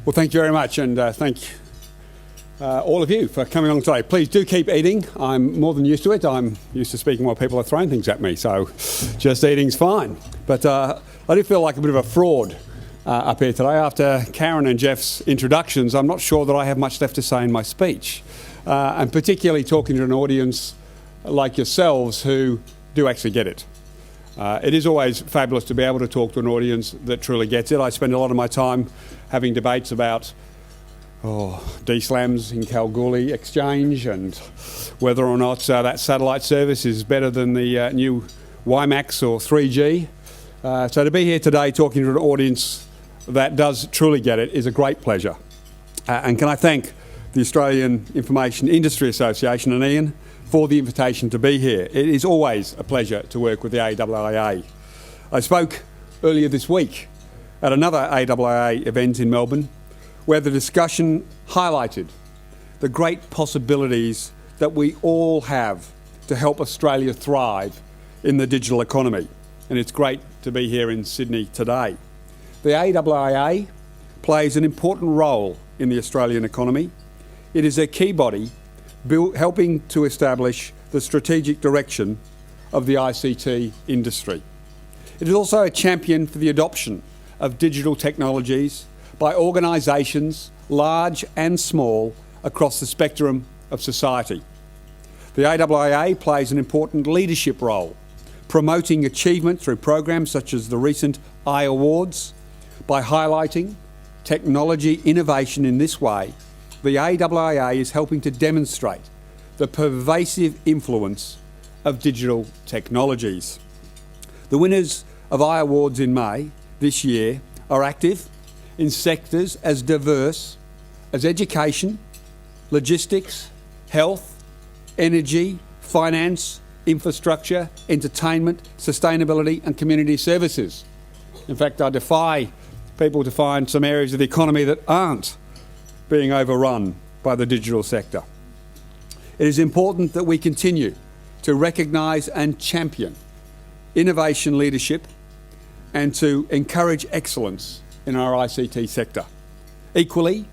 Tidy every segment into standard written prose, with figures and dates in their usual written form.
Well, thank you very much, and thank all of you for coming along today. Please do keep eating. I'm more than used to it. I'm used to speaking while people are throwing things at me, so just eating's fine. But I do feel like a bit of a fraud up here today. After Karen and Jeff's introductions, I'm not sure that I have much left to say in my speech, and particularly talking to an audience like yourselves who do actually get it. It is always fabulous to be able to talk to an audience that truly gets it. I spend a lot of my time having debates about DSLAMs in Kalgoorlie Exchange and whether or not that satellite service is better than the new WiMAX or 3G. So to be here today talking to an audience that does truly get it is a great pleasure. And can I thank the Australian Information Industry Association and Ian for the invitation to be here. It is always a pleasure to work with the AIIA. I spoke earlier this week at another AIIA event in Melbourne where the discussion highlighted the great possibilities that we all have to help Australia thrive in the digital economy. And it's great to be here in Sydney today. The AIIA plays an important role in the Australian economy. It is a key body helping to establish the strategic direction of the ICT industry. It is also a champion for the adoption of digital technologies by organisations large and small across the spectrum of society. The AIIA plays an important leadership role, promoting achievement through programs such as the recent AIIA Awards. By highlighting technology innovation in this way, the AIIA is helping to demonstrate the pervasive influence of digital technologies. The winners of AIIA Awards in May this year are active in sectors as diverse as education, logistics, health, energy, finance, infrastructure, entertainment, sustainability and community services. In fact, I defy people to find some areas of the economy that aren't being overrun by the digital sector. It is important that we continue to recognise and champion innovation leadership and to encourage excellence in our ICT sector. Equally,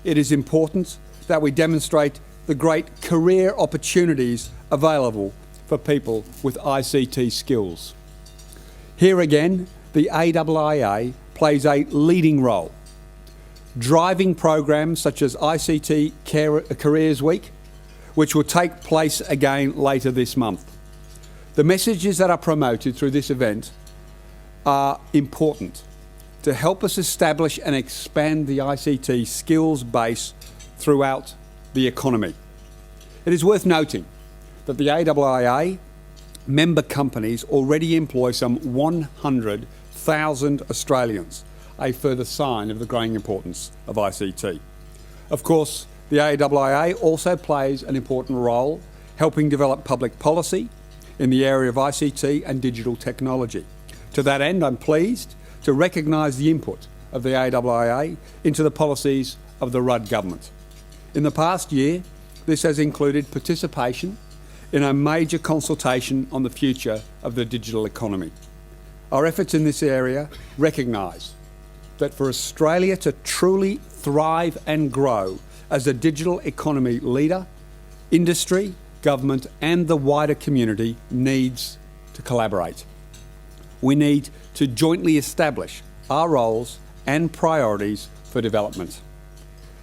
it is important that we demonstrate the great career opportunities available for people with ICT skills. Here again, the AIIA plays a leading role, driving programs such as ICT Careers Week, which will take place again later this month. The messages that are promoted through this event are important to help us establish and expand the ICT skills base throughout the economy. It is worth noting that the AIIA member companies already employ some 100,000 Australians, a further sign of the growing importance of ICT. Of course, the AIIA also plays an important role helping develop public policy in the area of ICT and digital technology. To that end, I'm pleased to recognise the input of the AIIA into the policies of the Rudd government. In the past year, this has included participation in a major consultation on the future of the digital economy. Our efforts in this area recognise that for Australia to truly thrive and grow as a digital economy leader, industry, government and the wider community needs to collaborate. We need to jointly establish our roles and priorities for development.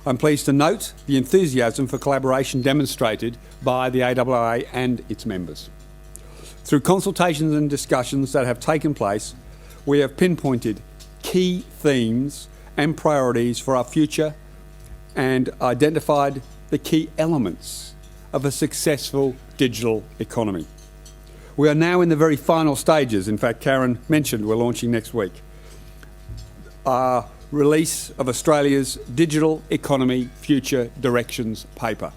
I'm pleased to note the enthusiasm for collaboration demonstrated by the AIIA and its members. Through consultations and discussions that have taken place, we have pinpointed key themes and priorities for our future and identified the key elements of a successful digital economy. We are now in the very final stages. In fact, Karen mentioned we're launching next week. Our release of Australia's Digital Economy Future Directions paper.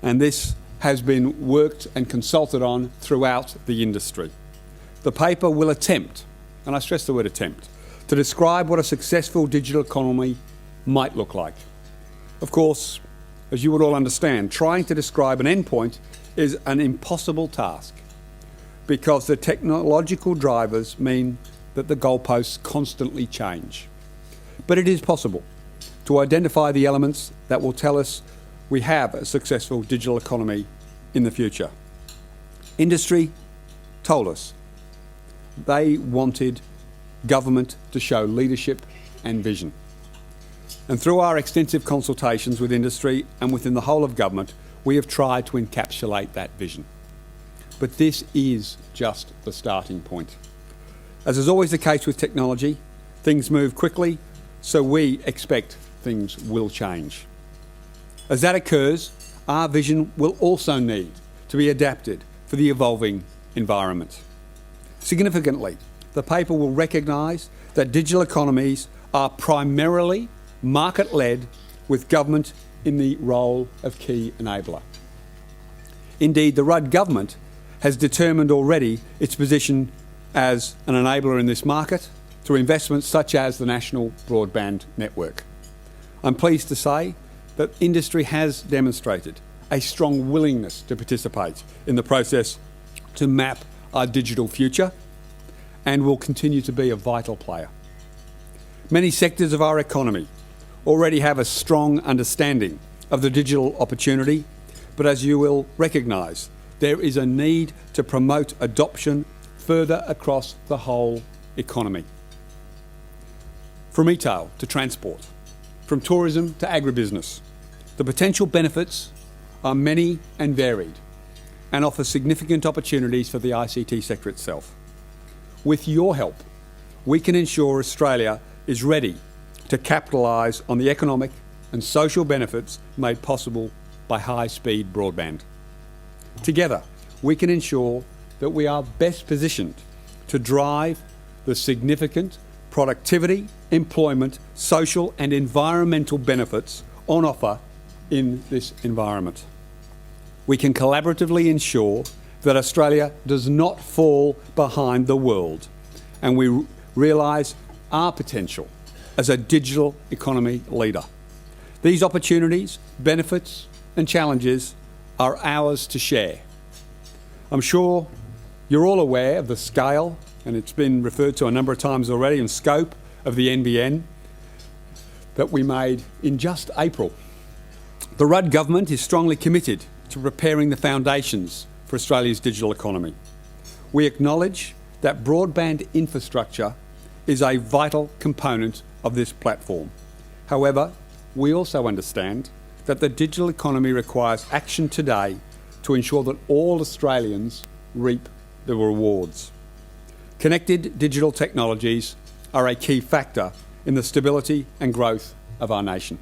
And this has been worked and consulted on throughout the industry. The paper will attempt, and I stress the word attempt, to describe what a successful digital economy might look like. Of course, as you would all understand, trying to describe an endpoint is an impossible task because the technological drivers mean that the goalposts constantly change. But it is possible to identify the elements that will tell us we have a successful digital economy in the future. Industry told us they wanted government to show leadership and vision. And through our extensive consultations with industry and within the whole of government, we have tried to encapsulate that vision. But this is just the starting point. As is always the case with technology, things move quickly, so we expect things will change. As that occurs, our vision will also need to be adapted for the evolving environment. Significantly, the paper will recognise that digital economies are primarily market-led, with government in the role of key enabler. Indeed, the Rudd government has determined already its position as an enabler in this market through investments such as the National Broadband Network. I'm pleased to say that industry has demonstrated a strong willingness to participate in the process to map our digital future and will continue to be a vital player. Many sectors of our economy already have a strong understanding of the digital opportunity, but as you will recognise, there is a need to promote adoption further across the whole economy. From retail to transport, from tourism to agribusiness, the potential benefits are many and varied and offer significant opportunities for the ICT sector itself. With your help, we can ensure Australia is ready to capitalise on the economic and social benefits made possible by high-speed broadband. Together, we can ensure that we are best positioned to drive the significant productivity, employment, social and environmental benefits on offer in this environment. We can collaboratively ensure that Australia does not fall behind the world, and we realise our potential as a digital economy leader. These opportunities, benefits and challenges are ours to share. I'm sure you're all aware of the scale, and it's been referred to a number of times already, and scope of the NBN that we made in just April. The Rudd government is strongly committed to preparing the foundations for Australia's digital economy. We acknowledge that broadband infrastructure is a vital component of this platform. However, we also understand that the digital economy requires action today to ensure that all Australians reap the rewards. Connected digital technologies are a key factor in the stability and growth of our nation.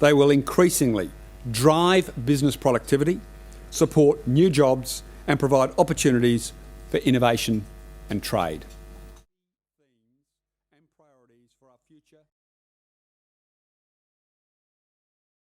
They will increasingly drive business productivity, support new jobs and provide opportunities for innovation and trade.